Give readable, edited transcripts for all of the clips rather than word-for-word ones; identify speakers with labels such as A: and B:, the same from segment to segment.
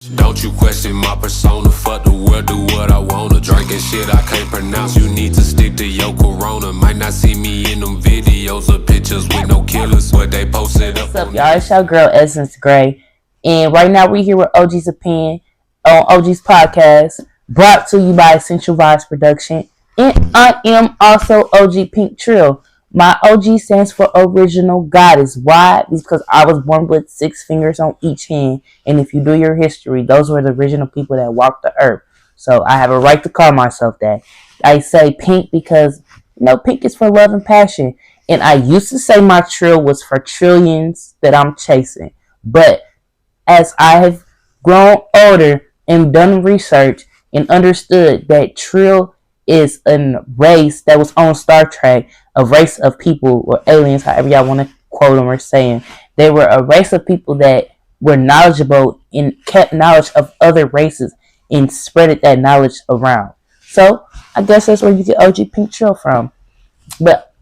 A: Don't you question my persona, fuck the world, do what I wanna. Drinking shit I can't pronounce, you need to stick to your corona. Might not see me in them videos or pictures with no killers, but they posted up.
B: What's up, y'all? It's your girl, Essence Gray. And right now we're here with OG's Opinion on OG's podcast, brought to you by Essential Vibes Production. And I am also OG Pink Trill. My OG stands for Original Goddess. Why? Because I was born with 6 fingers on each hand. And if you do your history, those were the original people that walked the earth. So I have a right to call myself that. I say pink because, pink is for love and passion. And I used to say my trill was for trillions that I'm chasing. But as I have grown older and done research and understood that trill is a race that was on Star Trek, a race of people or aliens, however y'all want to quote them or saying, they were a race of people that were knowledgeable and kept knowledge of other races and spreaded that knowledge around. So I guess that's where you get OG Pink Trill from. But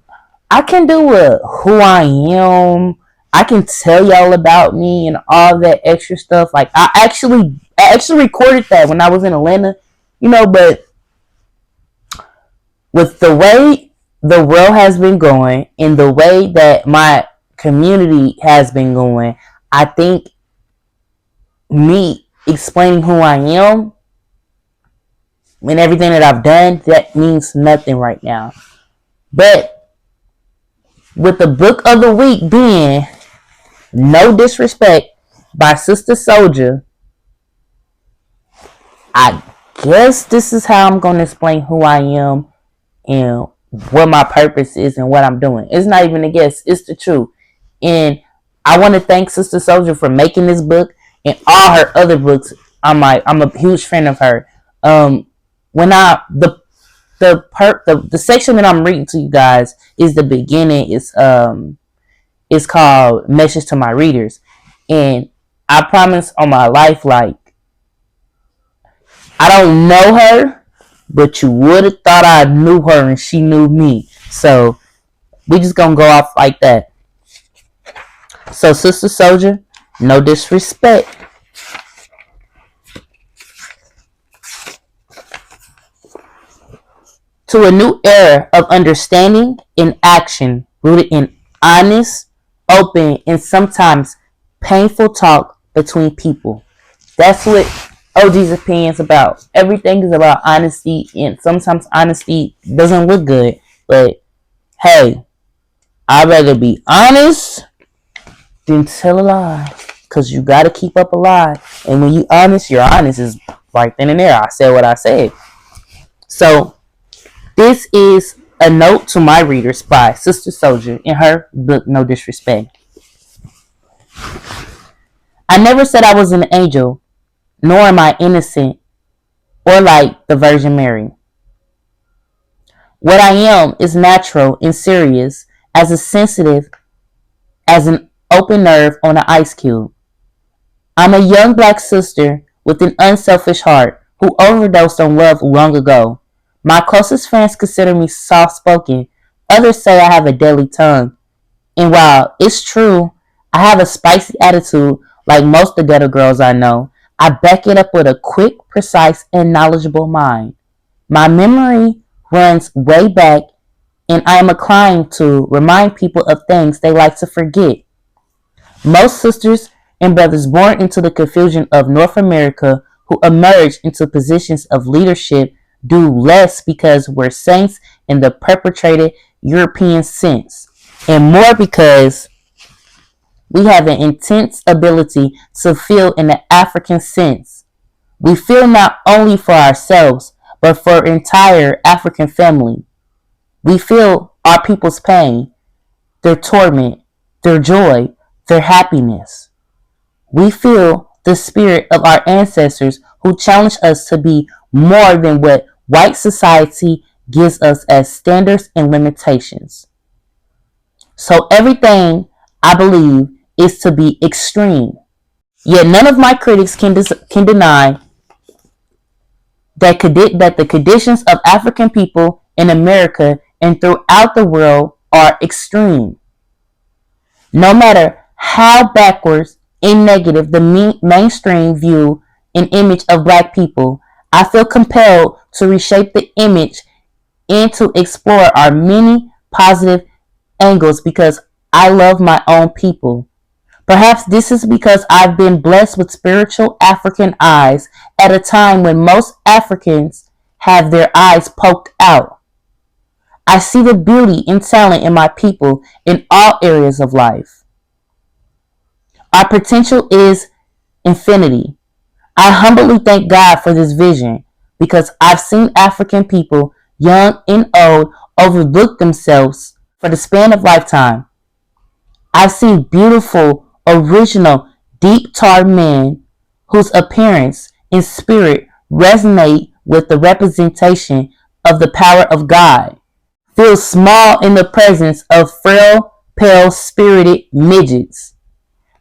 B: I can do who I am. I can tell y'all about me and all that extra stuff. Like I actually recorded that when I was in Atlanta, but with the way the world has been going and the way that my community has been going, I think me explaining who I am and everything that I've done, that means nothing right now. But with the book of the week being No Disrespect by Sister Souljah, I guess this is how I'm going to explain who I am and what my purpose is and what I'm doing. It's not even a guess, it's the truth. And I want to thank Sister Souljah for making this book and all her other books. I'm a huge fan of her. When the section that I'm reading to you guys is the beginning. It's called Message to My Readers. And I promise on my life, like, I don't know her, but you would have thought I knew her and she knew me. So we just gonna go off like that. So Sister Souljah, no disrespect. To a new era of understanding and action rooted in honest, open, and sometimes painful talk between people. That's what OG's opinion is about. Everything is about honesty, and sometimes honesty doesn't look good. But hey, I'd rather be honest than tell a lie, because you got to keep up a lie. And when you honest, you're honest is right then and there. I said what I said. So this is a note to my readers by Sister Souljah in her book No Disrespect. I never said I was an angel, nor am I innocent or like the Virgin Mary. What I am is natural and serious, as sensitive as an open nerve on an ice cube. I'm a young black sister with an unselfish heart who overdosed on love long ago. My closest friends consider me soft-spoken. Others say I have a deadly tongue. And while it's true, I have a spicy attitude like most of the ghetto girls I know, I back it up with a quick, precise, and knowledgeable mind. My memory runs way back, and I am inclined to remind people of things they like to forget. Most sisters and brothers born into the confusion of North America who emerge into positions of leadership do less because we're saints in the perpetrated European sense, and more because we have an intense ability to feel in the African sense. We feel not only for ourselves, but for entire African family. We feel our people's pain, their torment, their joy, their happiness. We feel the spirit of our ancestors who challenged us to be more than what white society gives us as standards and limitations. So everything, I believe, is to be extreme. Yet none of my critics can deny that the conditions of African people in America and throughout the world are extreme. No matter how backwards and negative the mainstream view an image of black people, I feel compelled to reshape the image and to explore our many positive angles because I love my own people. Perhaps this is because I've been blessed with spiritual African eyes at a time when most Africans have their eyes poked out. I see the beauty and talent in my people in all areas of life. Our potential is infinity. I humbly thank God for this vision because I've seen African people, young and old, overlook themselves for the span of lifetime. I've seen beautiful, original, deep-tar men whose appearance and spirit resonate with the representation of the power of God, feel small in the presence of frail, pale-spirited midgets.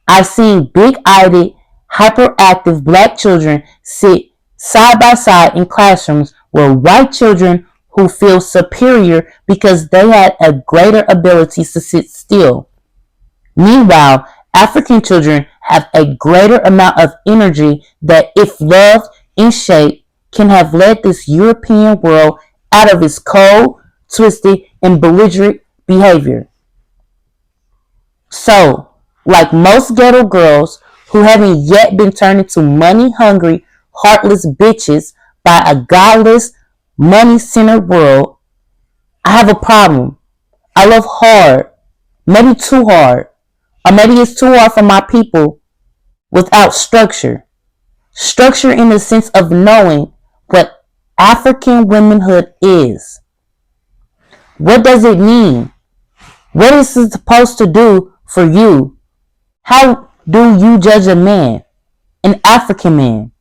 B: I've seen big-eyed, hyperactive black children sit side by side in classrooms with white children who feel superior because they had a greater ability to sit still. Meanwhile, African children have a greater amount of energy that, if loved and shaped, can have led this European world out of its cold, twisted, and belligerent behavior. So, like most ghetto girls who haven't yet been turned into money-hungry, heartless bitches by a godless, money-centered world, I have a problem. I love hard, maybe too hard, or maybe it's too hard for my people without structure. Structure in the sense of knowing what African womanhood is. What does it mean? What is it supposed to do for you? How do you judge a man? An African man.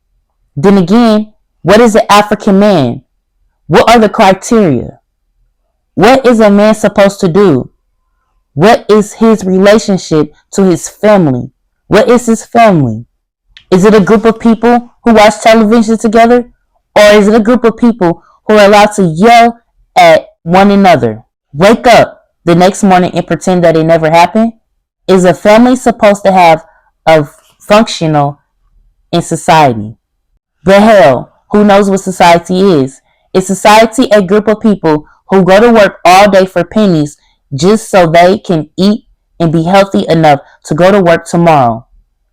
B: Then again, what is an African man? What are the criteria? What is a man supposed to do? What is his relationship to his family? What is his family? Is it a group of people who watch television together? Or is it a group of people who are allowed to yell at one another? Wake up the next morning and pretend that it never happened? Is a family supposed to have a functional in society? But hell, who knows what society is? Is society a group of people who go to work all day for pennies just so they can eat and be healthy enough to go to work tomorrow?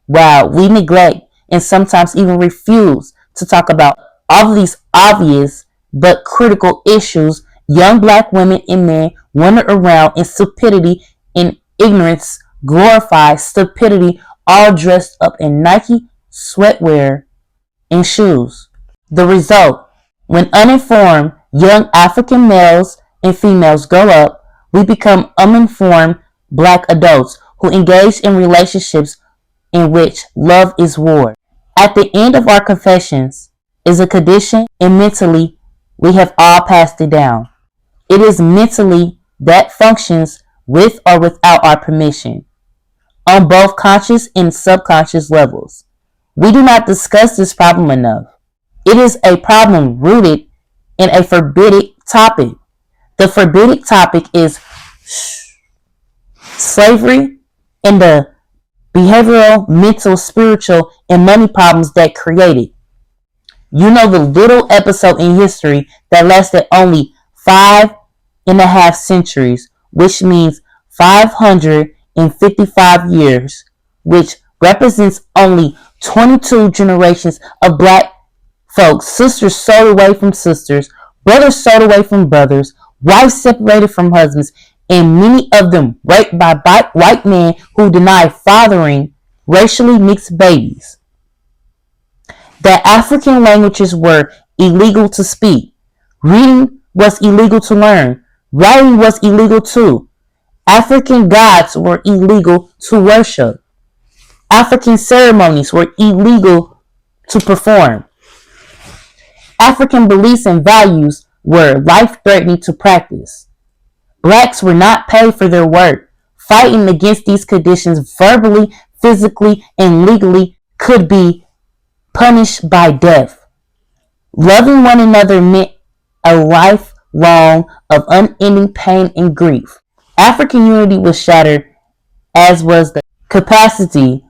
B: While we neglect and sometimes even refuse to talk about all of these obvious but critical issues, young black women and men wander around in stupidity and ignorance, glorify stupidity, all dressed up in Nike sweatwear and shoes. The result, when uninformed young African males and females grow up, we become uninformed black adults who engage in relationships in which love is war. At the end of our confessions is a condition, and mentally we have all passed it down. It is mentally that functions with or without our permission, on both conscious and subconscious levels. We do not discuss this problem enough. It is a problem rooted in a forbidden topic. The forbidden topic is slavery and the behavioral, mental, spiritual, and money problems that created. You know the little episode in history that lasted only 5.5 centuries, which means 555 years, which represents only 22 generations of black folks, sisters sold away from sisters, brothers sold away from brothers, wives separated from husbands, and many of them raped by white men who deny fathering racially mixed babies. That African languages were illegal to speak. Reading was illegal to learn. Writing was illegal too. African gods were illegal to worship. African ceremonies were illegal to perform. African beliefs and values were life-threatening to practice. Blacks were not paid for their work. Fighting against these conditions verbally, physically, and legally could be punished by death. Loving one another meant a lifelong of unending pain and grief. African unity was shattered, as was the capacity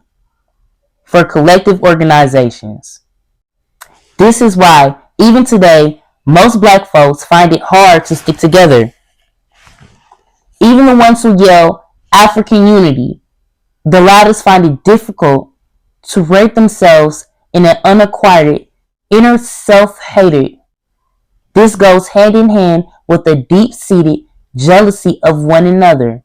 B: for collective organizations. This is why, even today, most black folks find it hard to stick together. Even the ones who yell African unity, the loudest find it difficult to rate themselves in an unacquired inner self-hatred. This goes hand in hand with a deep-seated jealousy of one another.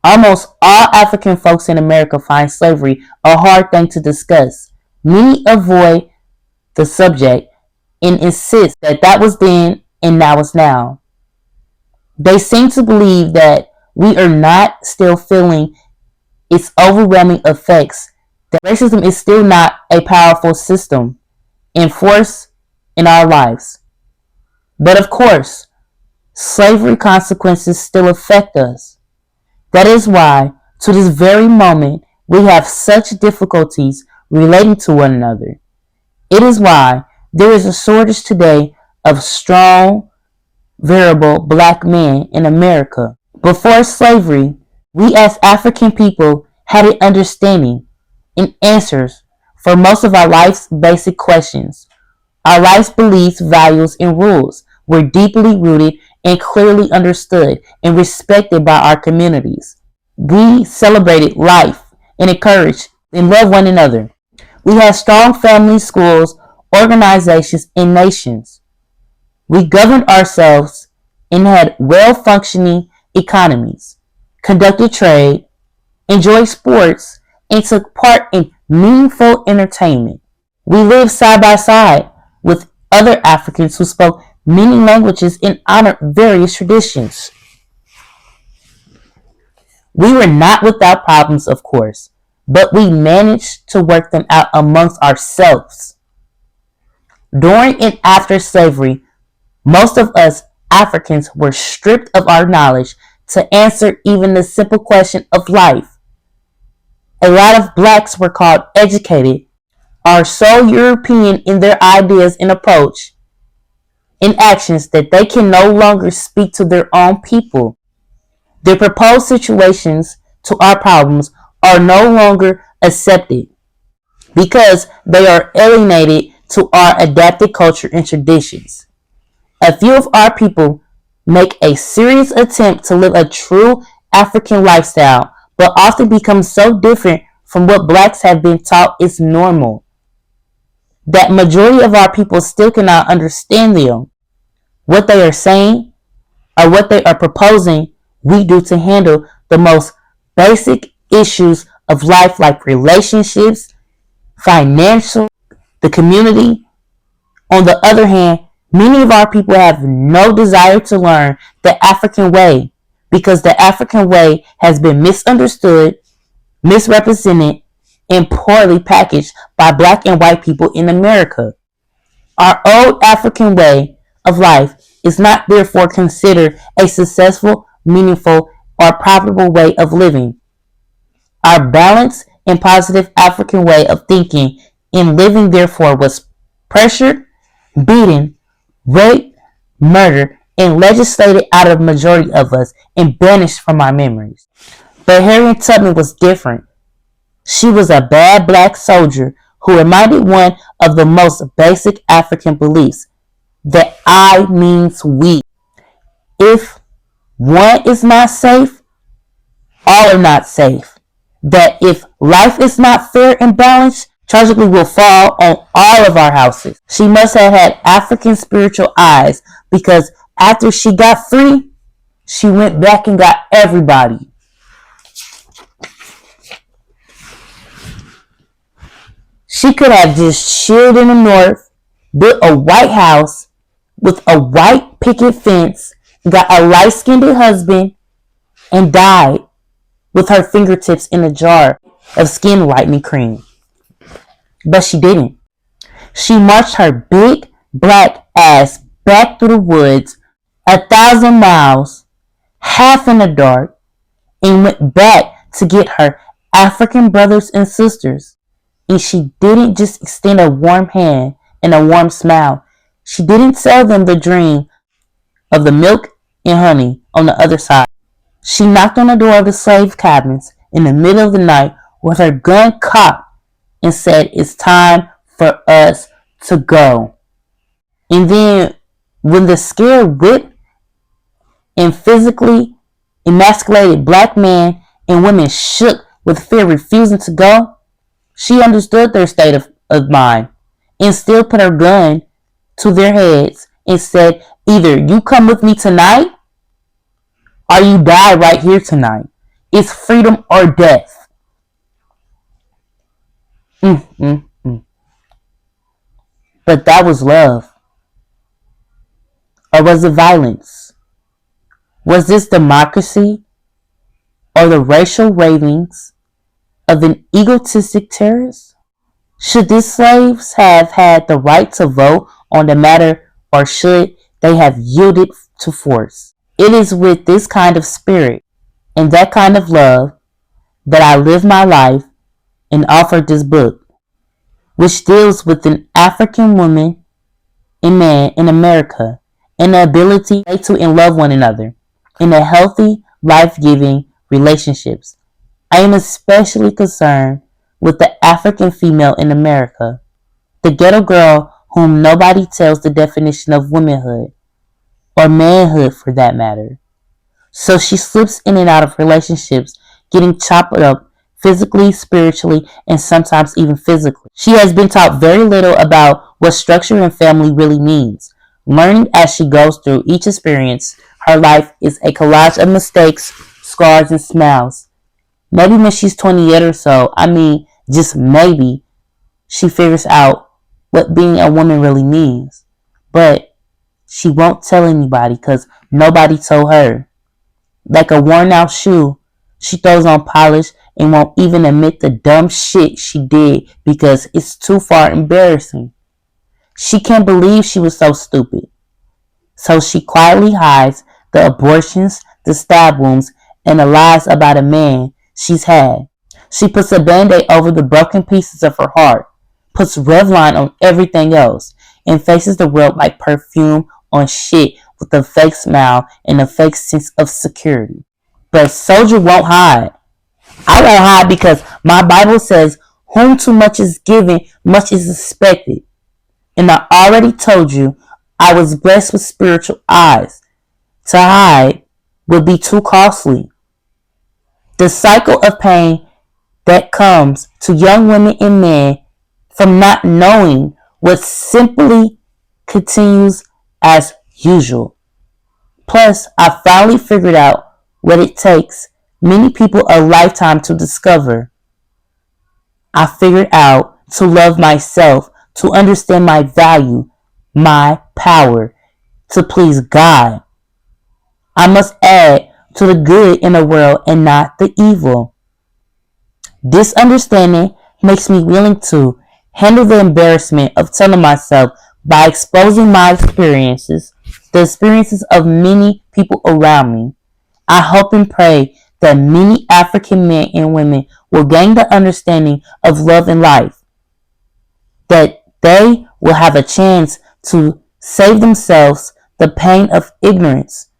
B: Almost all African folks in America find slavery a hard thing to discuss. Many avoid the subject and insist that was then and now is now. They seem to believe that we are not still feeling its overwhelming effects, that racism is still not a powerful system in force in our lives. But of course, slavery consequences still affect us. That is why, to this very moment, we have such difficulties relating to one another. It is why there is a shortage today of strong, virile black men in America. Before slavery, we as African people had an understanding and answers for most of our life's basic questions. Our life's beliefs, values, and rules were deeply rooted and clearly understood and respected by our communities. We celebrated life and encouraged and loved one another. We had strong families, schools, organizations, and nations. We governed ourselves and had well-functioning economies, conducted trade, enjoyed sports, and took part in meaningful entertainment. We lived side by side with other Africans who spoke many languages and honored various traditions. We were not without problems, of course, but we managed to work them out amongst ourselves. During and after slavery, most of us Africans were stripped of our knowledge to answer even the simple question of life. A lot of blacks were called educated, are so European in their ideas and approach and actions that they can no longer speak to their own people. Their proposed solutions to our problems are no longer accepted because they are alienated to our adapted culture and traditions. A few of our people make a serious attempt to live a true African lifestyle, but often become so different from what blacks have been taught is normal that majority of our people still cannot understand them. What they are saying or what they are proposing, we do to handle the most basic issues of life like relationships, financial, the community. On the other hand, many of our people have no desire to learn the African way because the African way has been misunderstood, misrepresented, and poorly packaged by black and white people in America. Our old African way of life is not therefore considered a successful, meaningful, or profitable way of living. Our balanced and positive African way of thinking and living therefore was pressured, beaten, raped, murdered, and legislated out of the majority of us and banished from our memories. But Harriet Tubman was different. She was a bad black soldier who reminded one of the most basic African beliefs, that I means we. If one is not safe, all are not safe. That if life is not fair and balanced, tragically will fall on all of our houses. She must have had African spiritual eyes because after she got free, she went back and got everybody. She could have just chilled in the north, built a white house with a white picket fence, got a light-skinned husband, and died with her fingertips in a jar of skin whitening cream. But she didn't. She marched her big black ass back through the woods 1,000 miles, half in the dark, and went back to get her African brothers and sisters. And she didn't just extend a warm hand and a warm smile. She didn't tell them the dream of the milk and honey on the other side. She knocked on the door of the slave cabins in the middle of the night with her gun cocked and said, "It's time for us to go. And then when the scared, whipped, and physically emasculated black men and women shook with fear, refusing to go, she understood their state of mind and still put her gun to their heads and said, either you come with me tonight or you die right here tonight. It's freedom or death. Mm. But that was love. Or was it violence? Was this democracy or the racial ravings of an egotistic terrorist? Should these slaves have had the right to vote on the matter, or should they have yielded to force? It is with this kind of spirit and that kind of love that I live my life and offer this book, which deals with an African woman and man in America and the ability to and love one another in a healthy, life-giving relationships. I am especially concerned with the African female in America, the ghetto girl whom nobody tells the definition of womanhood, or manhood for that matter. So she slips in and out of relationships, getting chopped up physically, spiritually, and sometimes even physically. She has been taught very little about what structure and family really means. Learning as she goes through each experience, her life is a collage of mistakes, scars, and smiles. Maybe when she's 28 or so, just maybe, she figures out what being a woman really means. But she won't tell anybody because nobody told her. Like a worn out shoe, she throws on polish and won't even admit the dumb shit she did because it's too far embarrassing. She can't believe she was so stupid. So she quietly hides the abortions, the stab wounds, and the lies about a man she's had. She puts a band-aid over the broken pieces of her heart, puts Revlon on everything else, and faces the world like perfume on shit with a fake smile and a fake sense of security. But Souljah won't hide. I won't hide because my Bible says, whom too much is given, much is expected. And I already told you I was blessed with spiritual eyes. To hide would be too costly. The cycle of pain that comes to young women and men from not knowing what simply continues as usual. Plus, I finally figured out what it takes many people a lifetime to discover. I figured out to love myself, to understand my value, my power, to please God. I must add to the good in the world and not the evil. This understanding makes me willing to handle the embarrassment of telling myself by exposing my experiences, the experiences of many people around me. I hope and pray that many African men and women will gain the understanding of love and life, that they will have a chance to save themselves the pain of ignorance.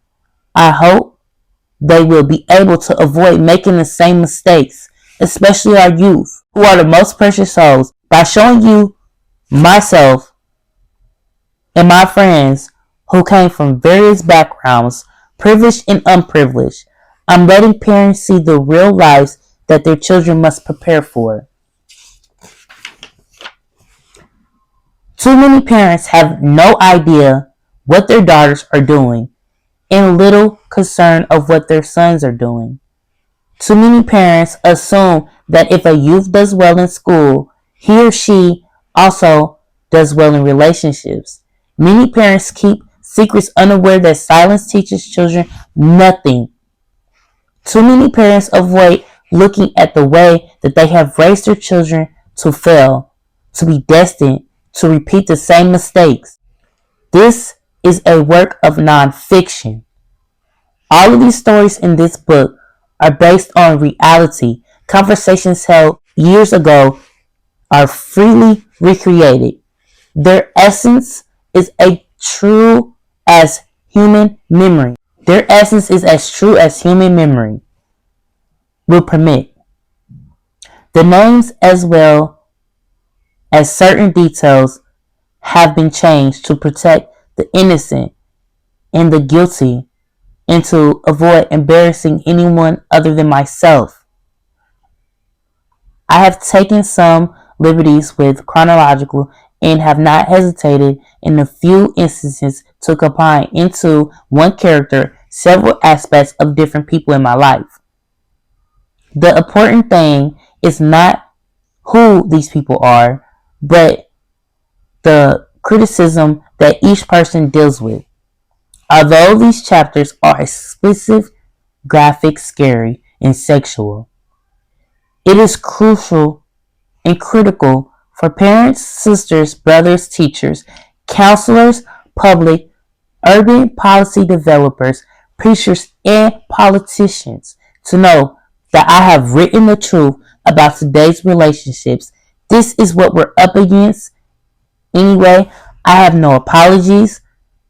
B: I hope they will be able to avoid making the same mistakes, especially our youth, who are the most precious souls. By showing you myself and my friends who came from various backgrounds, privileged and unprivileged, I'm letting parents see the real lives that their children must prepare for. Too many parents have no idea what their daughters are doing and little concern of what their sons are doing. Too many parents assume that if a youth does well in school, he or she also does well in relationships. Many parents keep secrets unaware that silence teaches children nothing. Too many parents avoid looking at the way that they have raised their children to fail, to be destined to repeat the same mistakes. This is a work of nonfiction. All of these stories in this book are based on reality. Conversations held years ago are freely recreated. Their essence is as true as human memory. Their essence is as true as human memory will permit. The names as well as certain details have been changed to protect the innocent and the guilty and to avoid embarrassing anyone other than myself. I have taken some liberties with chronological and have not hesitated in a few instances to combine into one character several aspects of different people in my life. The important thing is not who these people are, but the criticism that each person deals with. Although these chapters are explicit, graphic, scary, and sexual, it is crucial and critical for parents, sisters, brothers, teachers, counselors, public, urban policy developers, preachers, and politicians to know that I have written the truth about today's relationships. This is what we're up against. Anyway, I have no apologies,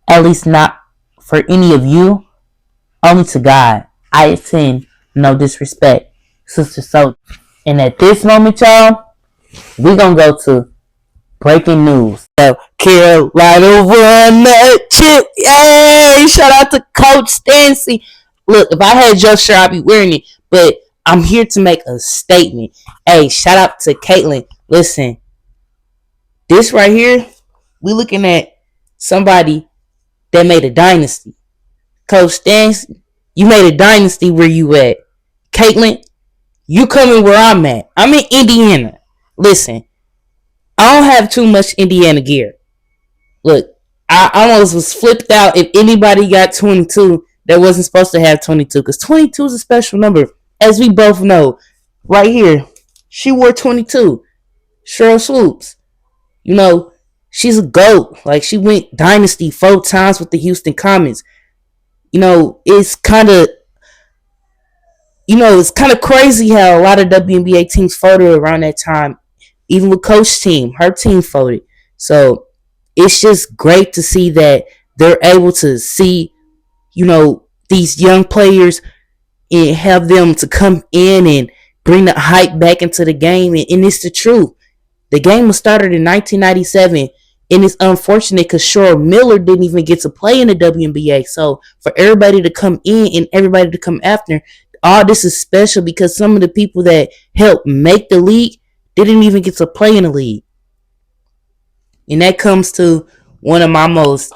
B: at least not for any of you, only to God. I intend no disrespect, Sister Souljah. And at this moment, y'all, we're going to go to breaking news. So, Carolina won the chip. Yay! Shout out to Coach Stancy. Look, if I had Joe shirt, I'd be wearing it. But I'm here to make a statement. Hey, shout out to Caitlin. Listen, this right here, we looking at somebody that made a dynasty. Coach Stancy, you made a dynasty where you at. Caitlin, you coming where I'm at. I'm in Indiana. Listen, I don't have too much Indiana gear. Look, I almost was flipped out if anybody got 22 that wasn't supposed to have 22, because 22 is a special number, as we both know. Right here, she wore 22. Cheryl Swoops, you know, she's a GOAT. Like, she went dynasty 4 times with the Houston Comets. You know, it's kind of crazy how a lot of WNBA teams folded around that time. Even with Coach's team, her team folded. So it's just great to see that they're able to see, these young players and have them to come in and bring the hype back into the game. And it's the truth. The game was started in 1997, and it's unfortunate because Cheryl Miller didn't even get to play in the WNBA. So for everybody to come in and everybody to come after, all this is special because some of the people that helped make the league didn't even get to play in the league. And that comes to one of my most,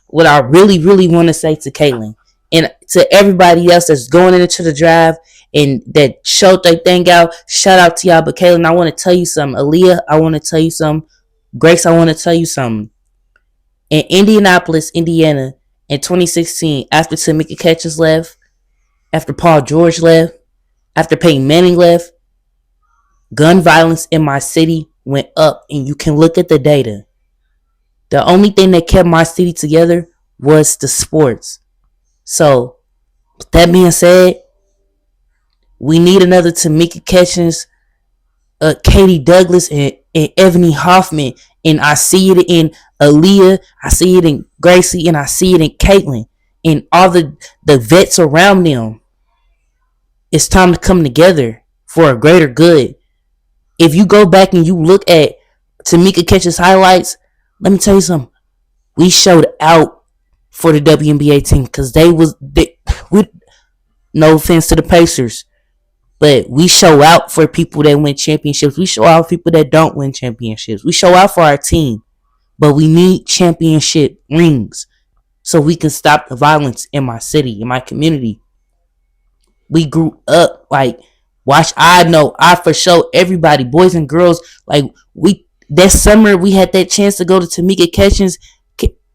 B: what I really, really want to say to Caitlin. And to everybody else that's going into the drive and that showed their thing out, shout out to y'all. But Caitlin, I want to tell you something. Aaliyah, I want to tell you something. Grace, I want to tell you something. In Indianapolis, Indiana, in 2016, after Tamika Catchings left, after Paul George left, after Peyton Manning left, gun violence in my city went up, and you can look at the data. The only thing that kept my city together was the sports. So, with that being said, we need another Tamika Catchings, Katie Douglas, and Ebony Hoffman. And I see it in Aaliyah, I see it in Gracie, and I see it in Caitlin, and all the vets around them. It's time to come together for a greater good. If you go back and you look at Tamika Catchings highlights, let me tell you something. We showed out for the WNBA team because no offense to the Pacers, but we show out for people that win championships. We show out for people that don't win championships. We show out for our team, but we need championship rings so we can stop the violence in my city, in my community. We grew up like, I for sure, everybody, boys and girls, like that summer we had that chance to go to Tamika Catchings.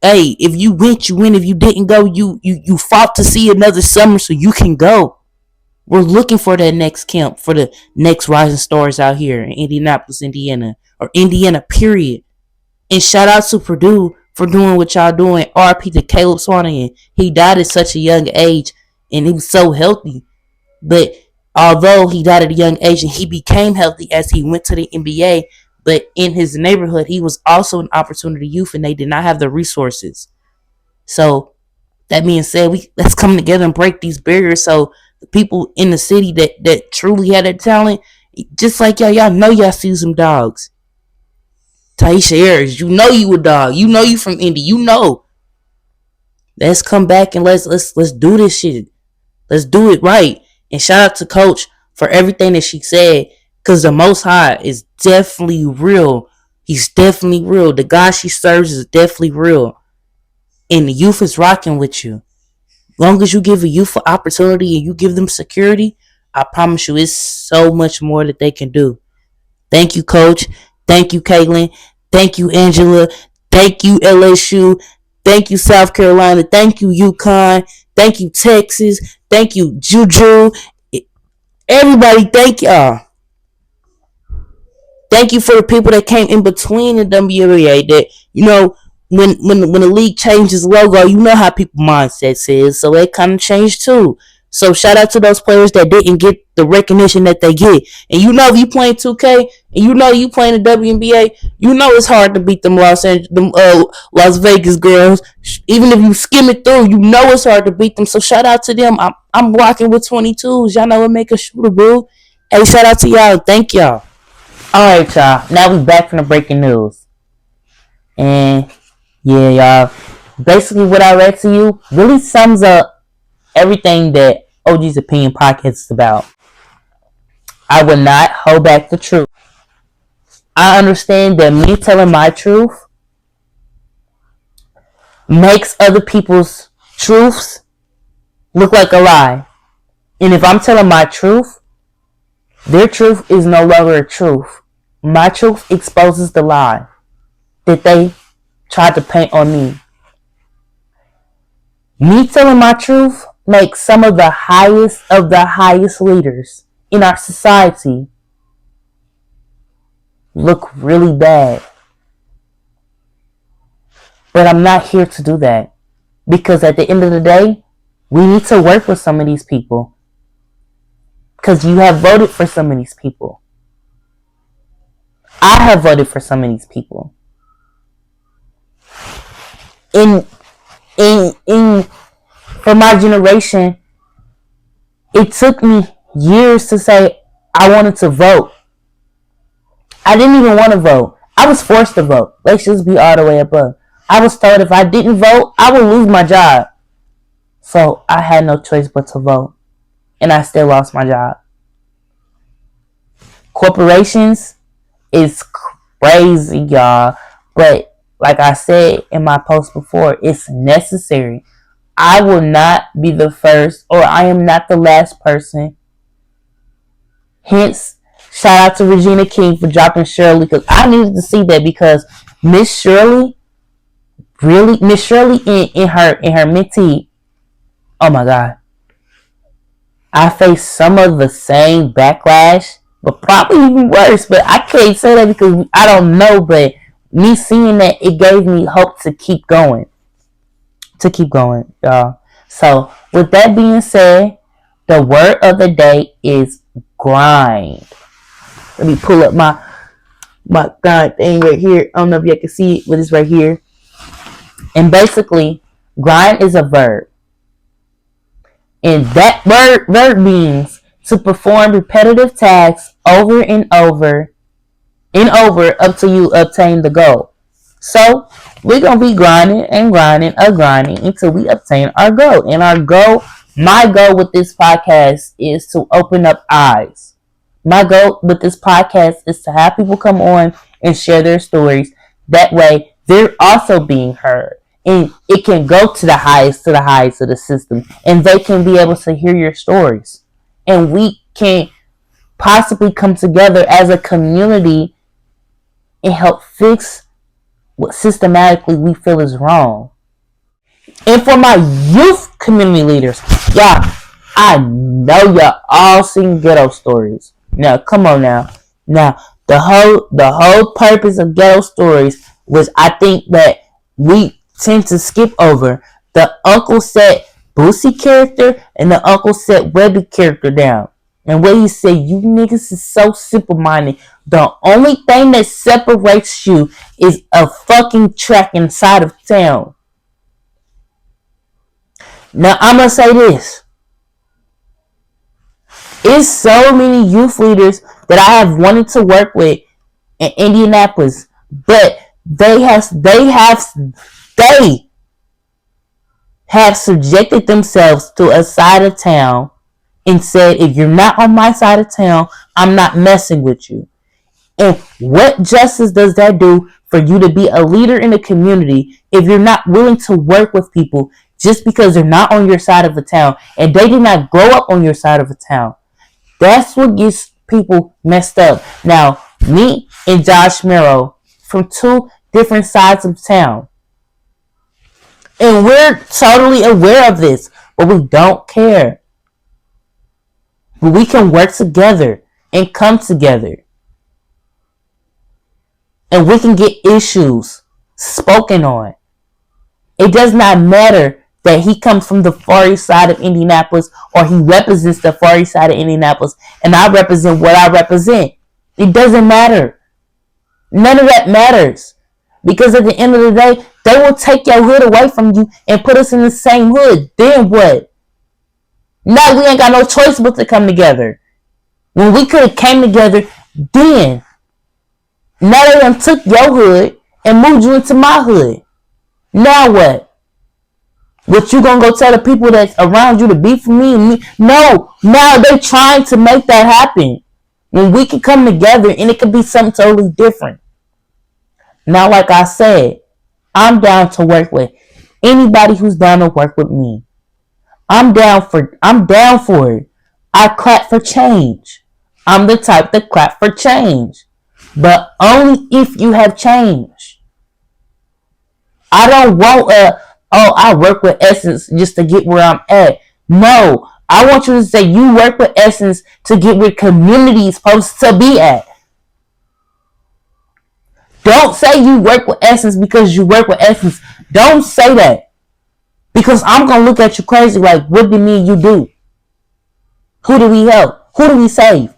B: Hey, if you went, you win. If you didn't go, you fought to see another summer so you can go. We're looking for that next camp, for the next rising stars out here in Indianapolis, Indiana, or Indiana, period. And shout out to Purdue for doing what y'all doing. RP to Caleb Swanigan. He died at such a young age, and he was so healthy. But although he died at a young age and he became healthy as he went to the NBA, but in his neighborhood, he was also an opportunity youth, and they did not have the resources. So that being said, let's come together and break these barriers so the people in the city that truly had that talent, just like y'all know y'all see some dogs.
C: Taisha Harris, you know you a dog. You know you from Indy. You know. Let's come back and let's do this shit. Let's do it right. And shout out to Coach for everything that she said. Cause the Most High is definitely real. He's definitely real. The God she serves is definitely real. And the youth is rocking with you. Long as you give a youth an opportunity and you give them security, I promise you it's so much more that they can do. Thank you, Coach. Thank you, Caitlin. Thank you, Angela. Thank you, LSU. Thank you, South Carolina. Thank you, UConn. Thank you, Texas. Thank you, Juju. Everybody, thank y'all. Thank you for the people that came in between the WNBA. That when the league changes logo, you know how people mindsets is, so it kind of changed too. So shout out to those players that didn't get the recognition that they get. And if you playing 2K and you playing the WNBA, it's hard to beat them Las Vegas girls. Even if you skim it through, it's hard to beat them. So shout out to them. I'm rocking with 22s. Y'all know what make a shooter, boo. Hey, shout out to y'all. Thank y'all.
B: Alright, y'all. Now we back from the breaking news. And yeah, y'all. Basically, what I read to you really sums up everything that OG's Opinion Podcast is about. I will not hold back the truth. I understand that me telling my truth makes other people's truths look like a lie. And if I'm telling my truth, their truth is no longer a truth. My truth exposes the lie that they tried to paint on me. Me telling my truth makes some of the highest leaders in our society look really bad. But I'm not here to do that. Because at the end of the day, we need to work with some of these people. Because you have voted for some of these people. I have voted for some of these people. For my generation, it took me years to say I wanted to vote. I didn't even want to vote. I was forced to vote. Let's just be all the way above. I was told if I didn't vote, I would lose my job. So I had no choice but to vote. And I still lost my job. Corporations is crazy, y'all. But like I said in my post before, it's necessary. I will not be the first, or I am not the last person. Hence, shout out to Regina King for dropping Shirley, because I needed to see that, because Miss Shirley in her mentee, oh my God, I faced some of the same backlash, but probably even worse. But I can't say that because I don't know. But me seeing that, it gave me hope to keep going. Y'all. So with that being said, the word of the day is grind. Let me pull up my grind thing right here. I don't know if you can see it, but it's right here. And basically, grind is a verb. And that verb means to perform repetitive tasks over and over up till you obtain the goal. So we're going to be grinding until we obtain our goal. And my goal with this podcast is to open up eyes. My goal with this podcast is to have people come on and share their stories. That way, they're also being heard. And it can go to the highest of the system. And they can be able to hear your stories. And we can possibly come together as a community and help fix what systematically we feel is wrong. And for my youth community leaders, y'all, I know y'all all seen ghetto stories. Now, come on now. Now, the whole purpose of ghetto stories was, I think, that we tend to skip over the Uncle Set Boosie character and the Uncle Set Webby character down. And what he said, you niggas is so simple-minded. The only thing that separates you is a fucking track inside of town. Now, I'm going to say this. It's so many youth leaders that I have wanted to work with in Indianapolis. But they have subjected themselves to a side of town and said, if you're not on my side of town, I'm not messing with you. And what justice does that do for you to be a leader in the community if you're not willing to work with people just because they're not on your side of the town and they did not grow up on your side of the town? That's what gets people messed up. Now, me and Josh Merrow from two different sides of town. And we're totally aware of this, but we don't care. But we can work together and come together. And we can get issues spoken on. It does not matter that he comes from the far east side of Indianapolis or he represents the far east side of Indianapolis and I represent what I represent. It doesn't matter. None of that matters. Because at the end of the day, they will take your hood away from you and put us in the same hood. Then what? Now we ain't got no choice but to come together. When we could have came together then. Now they done took your hood and moved you into my hood. Now what? What you gonna go tell the people that's around you to be for me and me? No. Now they trying to make that happen. When we can come together and it could be something totally different. Now, like I said, I'm down to work with anybody who's down to work with me. I'm down for it. I clap for change. I'm the type that clap for change. But only if you have change. I don't want I work with Essence just to get where I'm at. No. I want you to say you work with Essence to get where community is supposed to be at. Don't say you work with Essence because you work with Essence. Don't say that. Because I'm going to look at you crazy like, what did me and you do? Who do we help? Who do we save?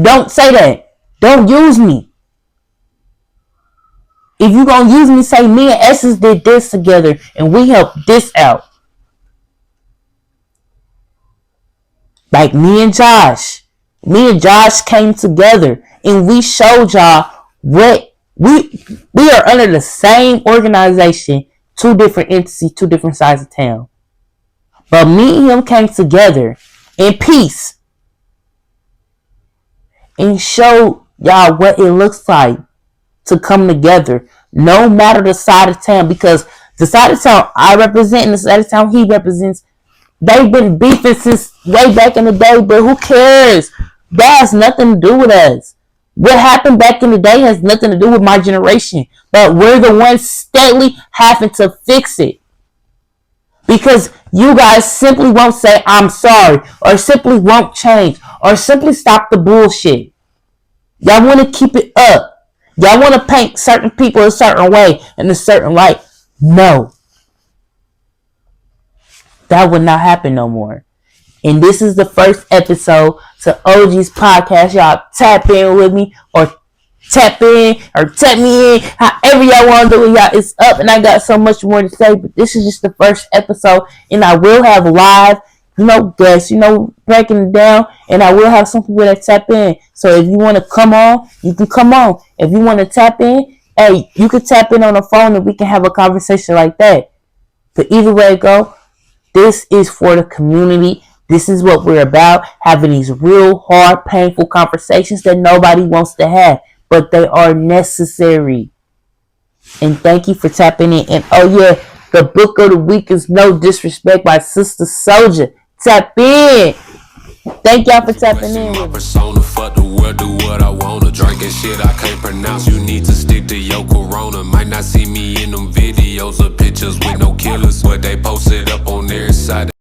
B: Don't say that. Don't use me. If you're going to use me, say me and Essence did this together and we helped this out. Like me and Josh. Me and Josh came together and we showed y'all what we are under the same organization, two different entities, two different sides of town. But me and him came together in peace and showed y'all what it looks like to come together, no matter the side of town, because the side of town I represent and the side of town he represents, they've been beefing since way back in the day, but who cares? That has nothing to do with us. What happened back in the day has nothing to do with my generation, but we're the ones steadily having to fix it. Because you guys simply won't say, I'm sorry, or simply won't change, or simply stop the bullshit. Y'all want to keep it up. Y'all want to paint certain people a certain way, in a certain light. No. That would not happen no more. And this is the first episode to OG's podcast. Y'all tap in with me or tap in or tap me in. However y'all want to do it, y'all. It's up and I got so much more to say. But this is just the first episode. And I will have live, guests, breaking it down. And I will have some people that tap in. So if you want to come on, you can come on. If you want to tap in, hey, you can tap in on the phone and we can have a conversation like that. But either way it go, this is for the community. This is what we're about, having these real hard, painful conversations that nobody wants to have, but they are necessary. And thank you for tapping in. And oh yeah, the book of the week is No Disrespect by Sister Souljah. Tap in. Thank y'all for tapping in.
A: My persona, fuck the world, do what I wanna. Drinking shit I can't pronounce. You need to stick to your corona. Might not see me in them videos or pictures with no killers, but they posted up on their side.